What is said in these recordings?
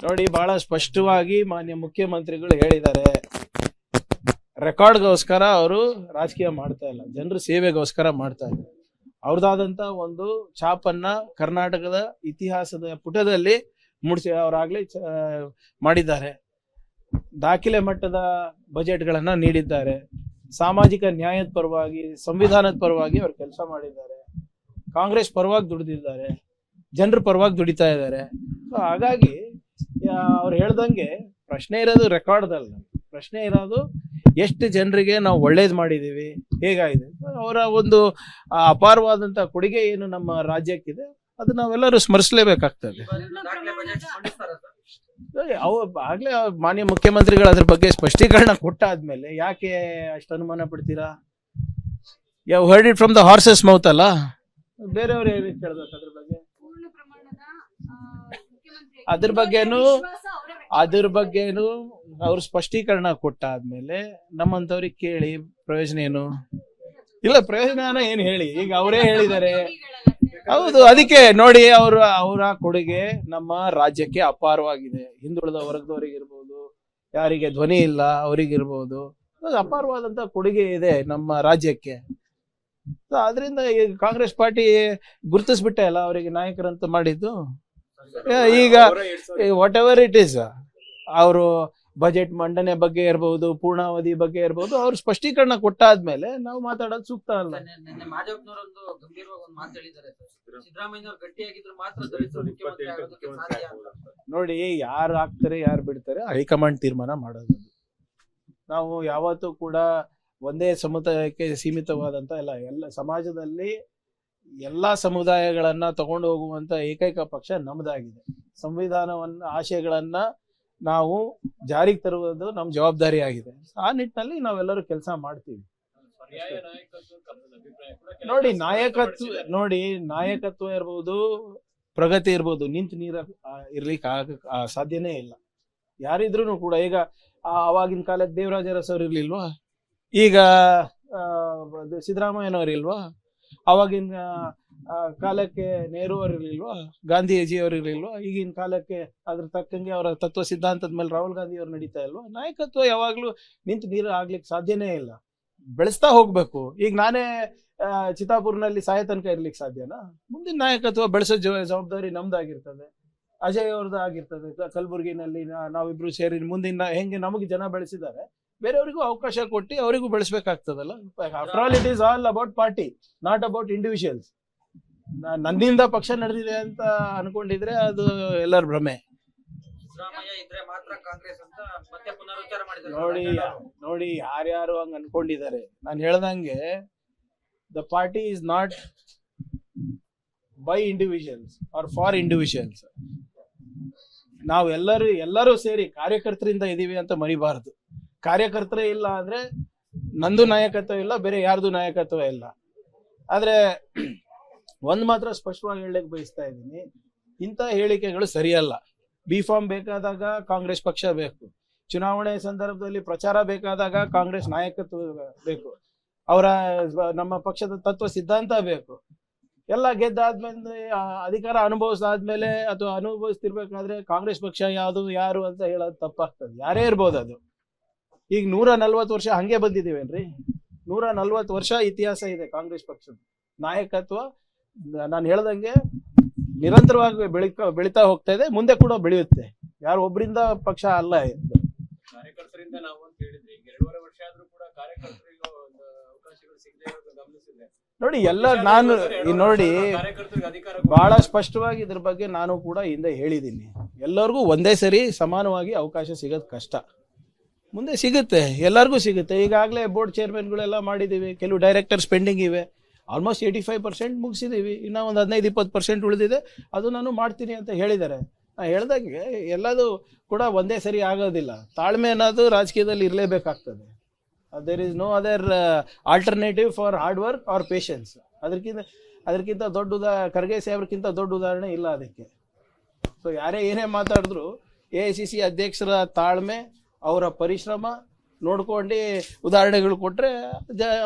ನೋಡಿ, ಬಹಳ ಸ್ಪಷ್ಟವಾಗಿ ಮಾನ್ಯ ಮುಖ್ಯಮಂತ್ರಿಗಳು ಹೇಳಿದ್ದಾರೆ, ರೆಕಾರ್ಡ್ಗೋಸ್ಕರ ಅವರು ರಾಜಕೀಯ ಮಾಡ್ತಾ ಇಲ್ಲ, ಜನರ ಸೇವೆಗೋಸ್ಕರ ಮಾಡ್ತಾ ಇದ್ದಾರೆ. ಅವ್ರದಾದಂತ ಒಂದು ಛಾಪನ್ನ ಕರ್ನಾಟಕದ ಇತಿಹಾಸದ ಪುಟದಲ್ಲಿ ಮೂಡಿಸಿ ಅವರಾಗ್ಲೇ ಮಾಡಿದ್ದಾರೆ. ದಾಖಲೆ ಮಟ್ಟದ ಬಜೆಟ್ಗಳನ್ನ ನೀಡಿದ್ದಾರೆ. ಸಾಮಾಜಿಕ ನ್ಯಾಯದ ಪರವಾಗಿ, ಸಂವಿಧಾನದ ಪರವಾಗಿ ಅವರು ಕೆಲಸ ಮಾಡಿದ್ದಾರೆ. ಕಾಂಗ್ರೆಸ್ ಪರವಾಗಿ ದುಡಿದಿದ್ದಾರೆ, ಜನರ ಪರವಾಗಿ ದುಡಿತಾ ಇದ್ದಾರೆ. ಹಾಗಾಗಿ ಅವ್ರು ಹೇಳ್ದಂಗೆ ಪ್ರಶ್ನೆ ಇರೋದು ರೆಕಾರ್ಡ್ದಲ್ಲ, ಪ್ರಶ್ನೆ ಇರೋದು ಎಷ್ಟು ಜನರಿಗೆ ನಾವು ಒಳ್ಳೇದು ಮಾಡಿದೀವಿ, ಹೇಗಾಗಿದೆ. ಅವರ ಒಂದು ಅಪಾರವಾದಂತ ಕೊಡುಗೆ ಏನು ನಮ್ಮ ರಾಜ್ಯಕ್ಕಿದೆ, ಅದು ನಾವೆಲ್ಲರೂ ಸ್ಮರಿಸಲೇಬೇಕಾಗ್ತದೆ. ಆಗ್ಲೇ ಮಾನ್ಯ ಮುಖ್ಯಮಂತ್ರಿಗಳು ಅದ್ರ ಬಗ್ಗೆ ಸ್ಪಷ್ಟೀಕರಣ ಕೊಟ್ಟಾದ್ಮೇಲೆ ಯಾಕೆ ಅಷ್ಟು ಅನುಮಾನ ಪಡ್ತೀರಾ? You heard it from the horse's mouth ಅಲ್ಲ, ಬೇರೆಯವ್ರು ಏನು ಕೇಳ್ಬೇಕು ಅದ್ರ ಬಗ್ಗೆನು ಅವ್ರು ಸ್ಪಷ್ಟೀಕರಣ ಕೊಟ್ಟಾದ್ಮೇಲೆ ನಮ್ಮಂತವ್ರಿಗೆ ಕೇಳಿ ಪ್ರಯೋಜನ ಏನು? ಇಲ್ಲ, ಪ್ರಯೋಜನ ಏನು ಹೇಳಿ, ಈಗ ಅವರೇ ಹೇಳಿದ್ದಾರೆ. ಹೌದು, ಅದಕ್ಕೆ ನೋಡಿ, ಅವರ ಕೊಡುಗೆ ನಮ್ಮ ರಾಜ್ಯಕ್ಕೆ ಅಪಾರವಾಗಿದೆ. ಹಿಂದುಳಿದ ವರ್ಗದವರಿಗಿರ್ಬೋದು, ಯಾರಿಗೆ ಧ್ವನಿ ಇಲ್ಲ ಅವರಿಗಿರ್ಬೋದು, ಅಪಾರವಾದಂತ ಕೊಡುಗೆ ಇದೆ ನಮ್ಮ ರಾಜ್ಯಕ್ಕೆ. ಆದ್ರಿಂದ ಕಾಂಗ್ರೆಸ್ ಪಾರ್ಟಿ ಗುರುತಿಸ್ಬಿಟ್ಟೆ ಅಲ್ಲ ಅವರಿಗೆ ನಾಯಕರಂತ ಮಾಡಿದ್ದು. ಈಗ ವಾಟ್ ಎವರ್ ಇಟ್ ಈಸ್, ಅವರು ಬಜೆಟ್ ಮಂಡನೆ ಬಗ್ಗೆ ಇರಬಹುದು, ಪೂರ್ಣಾವಧಿ ಬಗ್ಗೆ ಇರಬಹುದು, ಅವ್ರು ಸ್ಪಷ್ಟೀಕರಣ ಕೊಟ್ಟಾದ್ಮೇಲೆ ನಾವು ಮಾತಾಡೋದು ಸೂಕ್ತ ಅಲ್ಲ. ನೋಡಿ, ಯಾರು ಆಗ್ತಾರೆ ಯಾರು ಬಿಡ್ತಾರೆ ಹೈಕಮಾಂಡ್ ತೀರ್ಮಾನ ಮಾಡೋದು. ನಾವು ಯಾವತ್ತೂ ಕೂಡ ಒಂದೇ ಸಮುದಾಯಕ್ಕೆ ಸೀಮಿತವಾದಂತ ಎಲ್ಲ ಸಮಾಜದಲ್ಲಿ ಎಲ್ಲಾ ಸಮುದಾಯಗಳನ್ನ ತಗೊಂಡು ಹೋಗುವಂತ ಏಕೈಕ ಪಕ್ಷ ನಮ್ದಾಗಿದೆ. ಸಂವಿಧಾನವನ್ನ, ಆಶಯಗಳನ್ನ ನಾವು ಜಾರಿಗೆ ತರುವುದು ನಮ್ಮ ಜವಾಬ್ದಾರಿ ಆಗಿದೆ. ಆ ನಿಟ್ಟಿನಲ್ಲಿ ನಾವೆಲ್ಲರೂ ಕೆಲಸ ಮಾಡ್ತೀವಿ. ನೋಡಿ, ನಾಯಕತ್ವ ಇರ್ಬೋದು, ಪ್ರಗತಿ ಇರ್ಬೋದು, ನಿಂತು ನೀರ ಇರ್ಲಿಕ್ಕೆ ಸಾಧ್ಯನೇ ಇಲ್ಲ. ಯಾರಿದ್ರು ಕೂಡ ಈಗ ಅವಾಗಿನ ಕಾಲಕ್ಕೆ ದೇವರಾಜ ಅರಸು ಅವ್ರು ಇರ್ಲಿಲ್ವಾ? ಈಗ ಸಿದ್ದರಾಮಯ್ಯನವ್ರು ಇಲ್ವಾ? ಅವಾಗಿನ ಕಾಲಕ್ಕೆ ನೆಹರು ಅವರು ಇರ್ಲಿಲ್ವಾ? ಗಾಂಧೀಜಿ ಅವರು ಇರ್ಲಿಲ್ವಾ? ಈಗಿನ ಕಾಲಕ್ಕೆ ಅದ್ರ ತಕ್ಕಂಗೆ ಅವರ ತತ್ವ ಸಿದ್ಧಾಂತದ ಮೇಲೆ ರಾಹುಲ್ ಗಾಂಧಿ ಅವ್ರು ನಡೀತಾ ಇಲ್ವಾ? ನಾಯಕತ್ವ ಯಾವಾಗ್ಲೂ ನಿಂತು ನೀರು ಆಗ್ಲಿಕ್ಕೆ ಸಾಧ್ಯನೇ ಇಲ್ಲ, ಬೆಳೆಸ್ತಾ ಹೋಗ್ಬೇಕು. ಈಗ ನಾನೇ ಚಿತ್ತಾಪುರ್ನಲ್ಲಿ ಸಾಯ ತನಕ ಇರ್ಲಿಕ್ಕೆ ಸಾಧ್ಯನಾ? ಮುಂದಿನ ನಾಯಕತ್ವ ಬೆಳೆಸೋ ಜವಾಬ್ದಾರಿ ನಮ್ದಾಗಿರ್ತದೆ, ಅಜಯ್ ಅವ್ರದ್ದು ಆಗಿರ್ತದೆ. ಕಲಬುರ್ಗಿನಲ್ಲಿ ನಾವಿಬ್ರು ಸೇರಿ ಮುಂದಿನ ಹೆಂಗೆ ನಮಗೆ ಜನ ಬೆಳೆಸಿದ್ದಾರೆ, ಬೇರೆಯವರಿಗೂ ಅವಕಾಶ ಕೊಟ್ಟು ಅವರಿಗೂ ಬೆಳೆಸ್ಬೇಕಾಗ್ತದಲ್ಲ. After all it is all about party, not about individuals. ನನ್ನಿಂದ ಪಕ್ಷ ನಡೆದಿದೆ ಅಂತ ಅನ್ಕೊಂಡಿದ್ರೆ ಅದು ಎಲ್ಲರ ಭ್ರಮೆ. ನೋಡಿ, ಯಾರ್ಯಾರು ಹಂಗ ಅನ್ಕೊಂಡಿದ್ದಾರೆ. ನಾನು ಹೇಳ್ದಂಗೆ the party is not by individuals or for individuals. ನಾವೆಲ್ಲರೂ ಸೇರಿ ಕಾರ್ಯಕರ್ತರಿಂದ ಇದೀವಿ ಅಂತ ಮರಿಬಾರದು. ಕಾರ್ಯಕರ್ತರೇ ಇಲ್ಲ ಅಂದ್ರೆ ನಂದು ನಾಯಕತ್ವ ಇಲ್ಲ, ಬೇರೆ ಯಾರ್ದು ನಾಯಕತ್ವ ಇಲ್ಲ. ಆದ್ರೆ ಒಂದ್ ಮಾತ್ರ ಸ್ಪಷ್ಟವಾಗಿ ಹೇಳಲಿಕ್ಕೆ ಬಯಸ್ತಾ ಇದ್ದೀನಿ, ಇಂಥ ಹೇಳಿಕೆಗಳು ಸರಿಯಲ್ಲ. ಬಿ ಫಾರ್ಮ್ ಬೇಕಾದಾಗ ಕಾಂಗ್ರೆಸ್ ಪಕ್ಷ ಬೇಕು, ಚುನಾವಣೆ ಸಂದರ್ಭದಲ್ಲಿ ಪ್ರಚಾರ ಬೇಕಾದಾಗ ಕಾಂಗ್ರೆಸ್ ನಾಯಕತ್ವ ಬೇಕು, ನಮ್ಮ ಪಕ್ಷದ ತತ್ವ ಸಿದ್ಧಾಂತ ಬೇಕು. ಎಲ್ಲ ಗೆದ್ದಾದ್ಮೇಲೆ ಅಧಿಕಾರ ಅನುಭವಿಸಾದ್ಮೇಲೆ ಅಥವಾ ಅನುಭವಿಸ್ತಿರ್ಬೇಕಾದ್ರೆ ಕಾಂಗ್ರೆಸ್ ಪಕ್ಷ ಯಾರು ಅಂತ ಹೇಳೋದು ತಪ್ಪಾಗ್ತದೆ. ಯಾರೇ ಇರ್ಬೋದು ಅದು. ಈಗ 140 ವರ್ಷ ಹಂಗೆ ಬಂದಿದ್ದೀವೇನ್ರಿ? 140 ವರ್ಷ ಇತಿಹಾಸ ಇದೆ ಕಾಂಗ್ರೆಸ್ ಪಕ್ಷದ ನಾಯಕತ್ವ. ನಾನು ಹೇಳ್ದಂಗೆ ನಿರಂತರವಾಗಿ ಬೆಳೀತಾ ಹೋಗ್ತಾ ಇದೆ, ಮುಂದೆ ಕೂಡ ಬೆಳೆಯುತ್ತೆ. ಯಾರು ಒಬ್ಬರಿಂದ ಪಕ್ಷ ಅಲ್ಲ. ಕಾರ್ಯಕರ್ತರಿಂದ ನಾವು ಅಂತ ಹೇಳಿದ್ರೆ 2.5 ವರ್ಷ ಆದ್ರೂ ಕೂಡ ಕಾರ್ಯಕರ್ತರಿಗೆ ಅವಕಾಶಗಳು ಸಿಗದೆ ಇರೋದು ಗಮನಿಸಿದೆ. ನೋಡಿ ಬಹಳ ಸ್ಪಷ್ಟವಾಗಿ ಇದ್ರ ಬಗ್ಗೆ ನಾನು ಕೂಡ ಹಿಂದೆ ಹೇಳಿದ್ದೀನಿ. ಎಲ್ಲರಿಗೂ ಒಂದೇ ಸರಿ ಸಮಾನವಾಗಿ ಅವಕಾಶ ಸಿಗೋದು ಕಷ್ಟ. ಮುಂದೆ ಸಿಗುತ್ತೆ, ಎಲ್ಲರಿಗೂ ಸಿಗುತ್ತೆ. ಈಗಾಗಲೇ ಬೋರ್ಡ್ ಚೇರ್ಮನ್ಗಳೆಲ್ಲ ಮಾಡಿದ್ದೀವಿ, ಕೆಲವು ಡೈರೆಕ್ಟರ್ಸ್ ಪೆಂಡಿಂಗ್ ಇವೆ. ಆಲ್ಮೋಸ್ಟ್ 85% ಮುಗಿಸಿದ್ದೀವಿ. ಇನ್ನೂ ಒಂದು 15-20% ಉಳಿದಿದೆ, ಅದು ನಾನು ಮಾಡ್ತೀನಿ ಅಂತ ಹೇಳಿದ್ದಾರೆ. ನಾನು ಹೇಳ್ದಂಗೆ ಎಲ್ಲದೂ ಕೂಡ ಒಂದೇ ಸರಿ ಆಗೋದಿಲ್ಲ. ತಾಳ್ಮೆ ಅನ್ನೋದು ರಾಜಕೀಯದಲ್ಲಿ ಇರಲೇಬೇಕಾಗ್ತದೆ. There is no other alternative for hard work or patience. ಅದಕ್ಕಿಂತ ದೊಡ್ಡ ಖರ್ಗೆ ಸಾಹೇಬ್ರಕ್ಕಿಂತ ದೊಡ್ಡ ಉದಾಹರಣೆ ಇಲ್ಲ ಅದಕ್ಕೆ. ಸೊ ಯಾರೇ ಏನೇ ಮಾತಾಡಿದ್ರು AICC ಅಧ್ಯಕ್ಷರ ತಾಳ್ಮೆ, ಅವರ ಪರಿಶ್ರಮ ನೋಡ್ಕೊಂಡು ಉದಾಹರಣೆಗಳು ಕೊಟ್ಟರೆ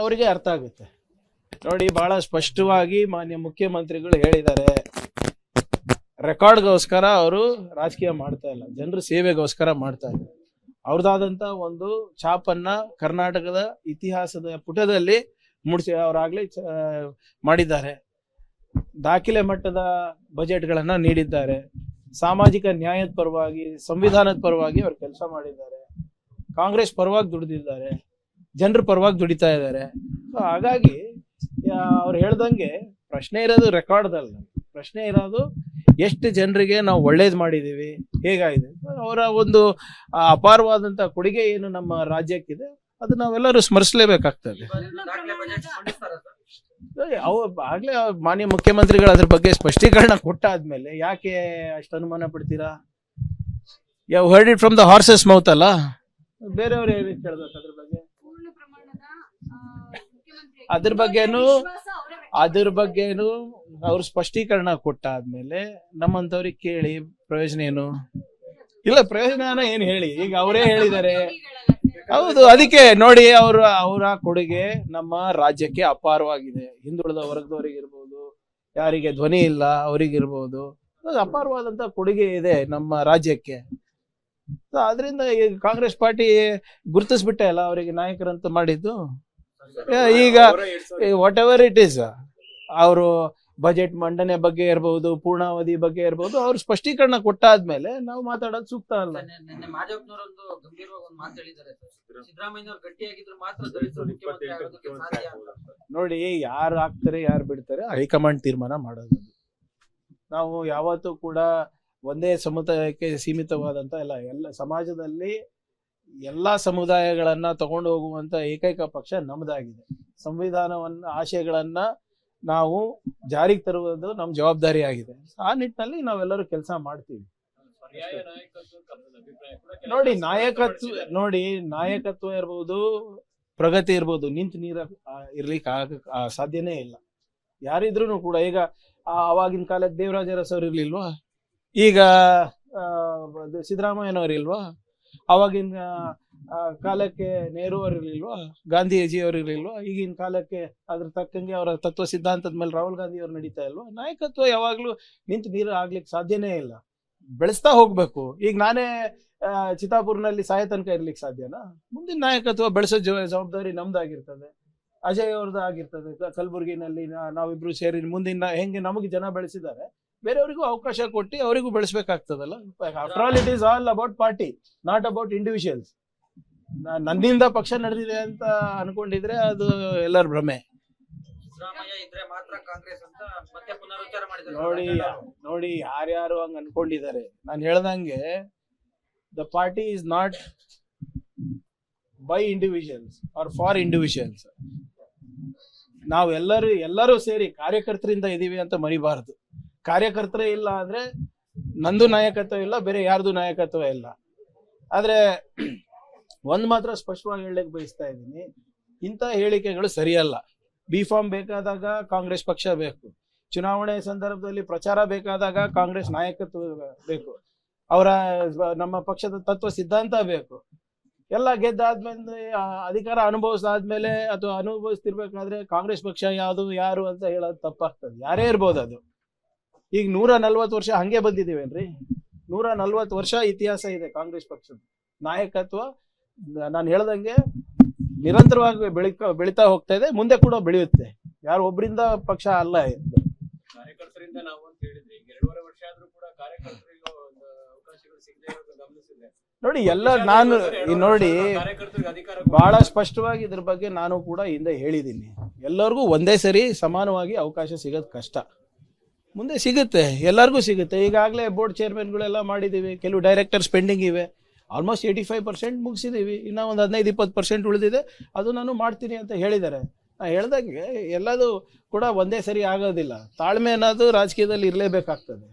ಅವರಿಗೆ ಅರ್ಥ ಆಗುತ್ತೆ. ನೋಡಿ, ಬಹಳ ಸ್ಪಷ್ಟವಾಗಿ ಮಾನ್ಯ ಮುಖ್ಯಮಂತ್ರಿಗಳು ಹೇಳಿದ್ದಾರೆ, ರೆಕಾರ್ಡ್ಗೋಸ್ಕರ ಅವರು ರಾಜಕೀಯ ಮಾಡ್ತಾ ಇಲ್ಲ, ಜನರ ಸೇವೆಗೋಸ್ಕರ ಮಾಡ್ತಾ ಇದ್ದಾರೆ. ಅವ್ರದ್ದಾದಂಥ ಒಂದು ಛಾಪನ್ನ ಕರ್ನಾಟಕದ ಇತಿಹಾಸದ ಪುಟದಲ್ಲಿ ಮೂಡಿಸಿ ಅವರಾಗಲೇ ಮಾಡಿದ್ದಾರೆ. ದಾಖಲೆ ಮಟ್ಟದ ಬಜೆಟ್ಗಳನ್ನು ನೀಡಿದ್ದಾರೆ. ಸಾಮಾಜಿಕ ನ್ಯಾಯದ ಪರವಾಗಿ, ಸಂವಿಧಾನದ ಪರವಾಗಿ ಅವರು ಕೆಲಸ ಮಾಡಿದ್ದಾರೆ. ಕಾಂಗ್ರೆಸ್ ಪರವಾಗಿ ದುಡಿದಿದ್ದಾರೆ, ಜನರ ಪರವಾಗಿ ದುಡಿತಾ ಇದ್ದಾರೆ. ಸೊ ಹಾಗಾಗಿ ಅವ್ರು ಹೇಳ್ದಂಗೆ ಪ್ರಶ್ನೆ ಇರೋದು ರೆಕಾರ್ಡ್ದಲ್ಲ, ಪ್ರಶ್ನೆ ಇರೋದು ಎಷ್ಟು ಜನರಿಗೆ ನಾವು ಒಳ್ಳೇದು ಮಾಡಿದ್ದೀವಿ, ಹೇಗಾಗಿದೆ. ಅವರ ಒಂದು ಅಪಾರವಾದಂಥ ಕೊಡುಗೆ ಏನು ನಮ್ಮ ರಾಜ್ಯಕ್ಕಿದೆ, ಅದು ನಾವೆಲ್ಲರೂ ಸ್ಮರಿಸಲೇಬೇಕಾಗ್ತದೆ. ಆಗ್ಲೇ ಮಾನ್ಯ ಮುಖ್ಯಮಂತ್ರಿಗಳು ಅದ್ರ ಬಗ್ಗೆ ಸ್ಪಷ್ಟೀಕರಣ ಕೊಟ್ಟಾದ್ಮೇಲೆ ಯಾಕೆ ಅಷ್ಟು ಅನುಮಾನ ಪಡ್ತೀರಾ? You heard it from the horse's mouth ಅಲ್ಲ, ಬೇರೆಯವ್ರು ಹೇಳಿ ಕೇಳ್ಬೇಕು ಅದ್ರ ಬಗ್ಗೆನು ಅವ್ರು ಸ್ಪಷ್ಟೀಕರಣ ಕೊಟ್ಟಾದ್ಮೇಲೆ ನಮ್ಮಂತವ್ರಿಗೆ ಕೇಳಿ ಪ್ರಯೋಜನ ಏನು? ಇಲ್ಲ, ಪ್ರಯೋಜನ ಏನು ಹೇಳಿ, ಈಗ ಅವರೇ ಹೇಳಿದ್ದಾರೆ. ಹೌದು, ಅದಕ್ಕೆ ನೋಡಿ ಅವರ ಕೊಡುಗೆ ನಮ್ಮ ರಾಜ್ಯಕ್ಕೆ ಅಪಾರವಾಗಿದೆ. ಹಿಂದುಳಿದ ವರ್ಗದವರಿಗಿರ್ಬೋದು, ಯಾರಿಗೆ ಧ್ವನಿ ಇಲ್ಲ ಅವರಿಗಿರ್ಬೋದು, ಅಪಾರವಾದಂತ ಕೊಡುಗೆ ಇದೆ ನಮ್ಮ ರಾಜ್ಯಕ್ಕೆ. ಆದ್ರಿಂದ ಕಾಂಗ್ರೆಸ್ ಪಾರ್ಟಿ ಗುರುತಿಸ್ಬಿಟ್ಟೆ ಅಲ್ಲ ಅವರಿಗೆ ನಾಯಕರಂತ ಮಾಡಿದ್ದು. ಈಗ ವಾಟ್ ಎವರ್ ಇಟ್ ಈಸ್, ಅವರು ಬಜೆಟ್ ಮಂಡನೆ ಬಗ್ಗೆ ಇರ್ಬೋದು, ಪೂರ್ಣಾವಧಿ ಬಗ್ಗೆ ಇರ್ಬೋದು, ಅವ್ರು ಸ್ಪಷ್ಟೀಕರಣ ಕೊಟ್ಟಾದ್ಮೇಲೆ ನಾವು ಮಾತಾಡೋದು ಸೂಕ್ತ ಅಲ್ಲ. ನೋಡಿ, ಯಾರು ಆಗ್ತಾರೆ ಯಾರು ಬಿಡ್ತಾರೆ ಹೈಕಮಾಂಡ್ ತೀರ್ಮಾನ ಮಾಡೋದು. ನಾವು ಯಾವತ್ತೂ ಕೂಡ ಒಂದೇ ಸಮುದಾಯಕ್ಕೆ ಸೀಮಿತವಾದಂತ ಎಲ್ಲ ಸಮಾಜದಲ್ಲಿ ಎಲ್ಲಾ ಸಮುದಾಯಗಳನ್ನ ತಗೊಂಡು ಹೋಗುವಂತ ಏಕೈಕ ಪಕ್ಷ ನಮ್ದಾಗಿದೆ. ಸಂವಿಧಾನವನ್ನ, ಆಶಯಗಳನ್ನ ನಾವು ಜಾರಿಗೆ ತರುವುದು ನಮ್ಮ ಜವಾಬ್ದಾರಿ ಆಗಿದೆ. ಆ ನಿಟ್ಟಿನಲ್ಲಿ ನಾವೆಲ್ಲರೂ ಕೆಲಸ ಮಾಡ್ತೀವಿ. ನೋಡಿ ನಾಯಕತ್ವ ಇರ್ಬೋದು, ಪ್ರಗತಿ ಇರ್ಬೋದು, ನಿಂತು ನೀರ ಇರ್ಲಿಕ್ಕೆ ಸಾಧ್ಯನೇ ಇಲ್ಲ ಯಾರಿದ್ರು ಕೂಡ. ಈಗ ಅವಾಗಿನ ಕಾಲಕ್ಕೆ ದೇವರಾಜ ಅರಸು ಅವ್ರು ಇರ್ಲಿಲ್ವಾ? ಈಗ ಸಿದ್ದರಾಮಯ್ಯನವ್ರು ಇಲ್ವಾ? ಅವಾಗಿನ ಕಾಲಕ್ಕೆ ನೆಹರು ಅವರು ಇರ್ಲಿಲ್ವಾ? ಗಾಂಧೀಜಿ ಅವರು ಇರ್ಲಿಲ್ವಾ? ಈಗಿನ ಕಾಲಕ್ಕೆ ಅದ್ರ ತಕ್ಕಂಗೆ ಅವರ ತತ್ವ ಸಿದ್ಧಾಂತದ ಮೇಲೆ ರಾಹುಲ್ ಗಾಂಧಿ ಅವ್ರು ನಡೀತಾ ಇಲ್ವಾ? ನಾಯಕತ್ವ ಯಾವಾಗ್ಲೂ ನಿಂತು ನೀರು ಆಗ್ಲಿಕ್ಕೆ ಸಾಧ್ಯನೇ ಇಲ್ಲ, ಬೆಳೆಸ್ತಾ ಹೋಗ್ಬೇಕು. ಈಗ ನಾನೇ ಚಿತ್ತಾಪುರ್ನಲ್ಲಿ ಸಾಯ ತನಕ ಇರ್ಲಿಕ್ಕೆ ಸಾಧ್ಯನಾ? ಮುಂದಿನ ನಾಯಕತ್ವ ಬೆಳೆಸೋ ಜವಾಬ್ದಾರಿ ನಮ್ದಾಗಿರ್ತದೆ, ಅಜಯ್ ಅವ್ರದ್ದು ಆಗಿರ್ತದೆ. ಕಲಬುರ್ಗಿನಲ್ಲಿ ನಾವಿಬ್ರು ಸೇರಿ ಮುಂದಿನ ಹೆಂಗೆ ನಮಗೆ ಜನ ಬೆಳೆಸಿದ್ದಾರೆ, ಬೇರೆಯವರಿಗೂ ಅವಕಾಶ ಕೊಟ್ಟು ಅವರಿಗೂ ಬೆಳೆಸ್ಬೇಕಾಗ್ತದಲ್ಲ. After all it is all about party, not about individuals. ನನ್ನಿಂದ ಪಕ್ಷ ನಡೆದಿದೆ ಅಂತ ಅನ್ಕೊಂಡಿದ್ರೆ ಅದು ಎಲ್ಲರ ಭ್ರಮೆ. ನೋಡಿ ಯಾರ್ಯಾರು ಹಂಗ ಅನ್ಕೊಂಡಿದ್ದಾರೆ. ನಾನು ಹೇಳ್ದಂಗೆ the party is not by individuals or for individuals. ನಾವೆಲ್ಲರೂ ಸೇರಿ ಕಾರ್ಯಕರ್ತರಿಂದ ಇದೀವಿ ಅಂತ ಮರಿಬಾರದು. ಕಾರ್ಯಕರ್ತರೇ ಇಲ್ಲ ಅಂದ್ರೆ ನಂದು ನಾಯಕತ್ವ ಇಲ್ಲ, ಬೇರೆ ಯಾರ್ದು ನಾಯಕತ್ವ ಇಲ್ಲ. ಆದ್ರೆ ಒಂದ್ ಮಾತ್ರ ಸ್ಪಷ್ಟವಾಗಿ ಹೇಳಲಿಕ್ಕೆ ಬಯಸ್ತಾ ಇದ್ದೀನಿ, ಇಂಥ ಹೇಳಿಕೆಗಳು ಸರಿಯಲ್ಲ. ಬಿ ಫಾರ್ಮ್ ಬೇಕಾದಾಗ ಕಾಂಗ್ರೆಸ್ ಪಕ್ಷ ಬೇಕು, ಚುನಾವಣೆ ಸಂದರ್ಭದಲ್ಲಿ ಪ್ರಚಾರ ಬೇಕಾದಾಗ ಕಾಂಗ್ರೆಸ್ ನಾಯಕತ್ವ ಬೇಕು, ನಮ್ಮ ಪಕ್ಷದ ತತ್ವ ಸಿದ್ಧಾಂತ ಬೇಕು. ಎಲ್ಲ ಗೆದ್ದಾದ್ಮೇಲೆ ಅಧಿಕಾರ ಅನುಭವಿಸಾದ್ಮೇಲೆ ಅಥವಾ ಅನುಭವಿಸ್ತಿರ್ಬೇಕಾದ್ರೆ ಕಾಂಗ್ರೆಸ್ ಪಕ್ಷ ಯಾರು ಅಂತ ಹೇಳೋದು ತಪ್ಪಾಗ್ತದೆ. ಯಾರೇ ಇರ್ಬೋದು ಅದು. ಈಗ 140 ವರ್ಷ ಹಂಗೆ ಬಂದಿದ್ದೀವೇನ್ರಿ? 140 ವರ್ಷ ಇತಿಹಾಸ ಇದೆ ಕಾಂಗ್ರೆಸ್ ಪಕ್ಷದ ನಾಯಕತ್ವ. ನಾನು ಹೇಳ್ದಂಗೆ ನಿರಂತರವಾಗಿ ಬೆಳೀತಾ ಹೋಗ್ತಾ ಇದೆ, ಮುಂದೆ ಕೂಡ ಬೆಳೆಯುತ್ತೆ. ಯಾರು ಒಬ್ಬರಿಂದ ಪಕ್ಷ ಅಲ್ಲ. ಕಾರ್ಯಕರ್ತರಿಂದ ನಾವು ಅಂತ ಹೇಳಿದ್ರಿ, 2.5 ವರ್ಷ ಆದ್ರೂ ಕೂಡ ಕಾರ್ಯಕರ್ತರಿಗೆ ಒಂದು ಅವಕಾಶಗಳು ಸಿಗದೆ ಇರೋದು ಗಮನಿಸಿದೆ. ನೋಡಿ ಬಹಳ ಸ್ಪಷ್ಟವಾಗಿ ಇದ್ರ ಬಗ್ಗೆ ನಾನು ಕೂಡ ಹಿಂದೆ ಹೇಳಿದ್ದೀನಿ. ಎಲ್ಲರಿಗೂ ಒಂದೇ ಸರಿ ಸಮಾನವಾಗಿ ಅವಕಾಶ ಸಿಗೋದು ಕಷ್ಟ. ಮುಂದೆ ಸಿಗುತ್ತೆ, ಎಲ್ಲರಿಗೂ ಸಿಗುತ್ತೆ. ಈಗಾಗಲೇ ಬೋರ್ಡ್ ಚೇರ್ಮನ್ಗಳೆಲ್ಲ ಮಾಡಿದ್ದೀವಿ, ಕೆಲವು ಡೈರೆಕ್ಟರ್ಸ್ ಪೆಂಡಿಂಗ್ ಇವೆ. ಆಲ್ಮೋಸ್ಟ್ 85% ಮುಗಿಸಿದ್ದೀವಿ, ಇನ್ನೂ ಒಂದು 15-20% ಉಳಿದಿದೆ. ಅದು ನಾನು ಮಾಡ್ತೀನಿ ಅಂತ ಹೇಳಿದ್ದಾರೆ. ಹೇಳ್ದಂಗೆ ಎಲ್ಲದೂ ಕೂಡ ಒಂದೇ ಸರಿ ಆಗೋದಿಲ್ಲ. ತಾಳ್ಮೆ ಅನ್ನೋದು ರಾಜಕೀಯದಲ್ಲಿ ಇರಲೇಬೇಕಾಗ್ತದೆ.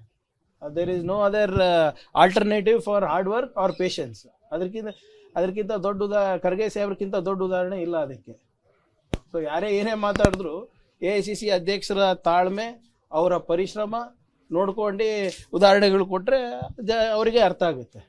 There is no other alternative for hard work or patience. ಅದಕ್ಕಿಂತ ದೊಡ್ಡ ಖರ್ಗೆ ಸಾಹೇಬ್ರಕ್ಕಿಂತ ದೊಡ್ಡ ಉದಾಹರಣೆ ಇಲ್ಲ ಅದಕ್ಕೆ. ಸೊ ಯಾರೇ ಏನೇ ಮಾತಾಡಿದ್ರು AICC ಅಧ್ಯಕ್ಷರ ತಾಳ್ಮೆ, ಅವರ ಪರಿಶ್ರಮ ನೋಡ್ಕೊಂಡು ಉದಾಹರಣೆಗಳು ಕೊಟ್ಟರೆ ಅವರಿಗೆ ಅರ್ಥ ಆಗುತ್ತೆ.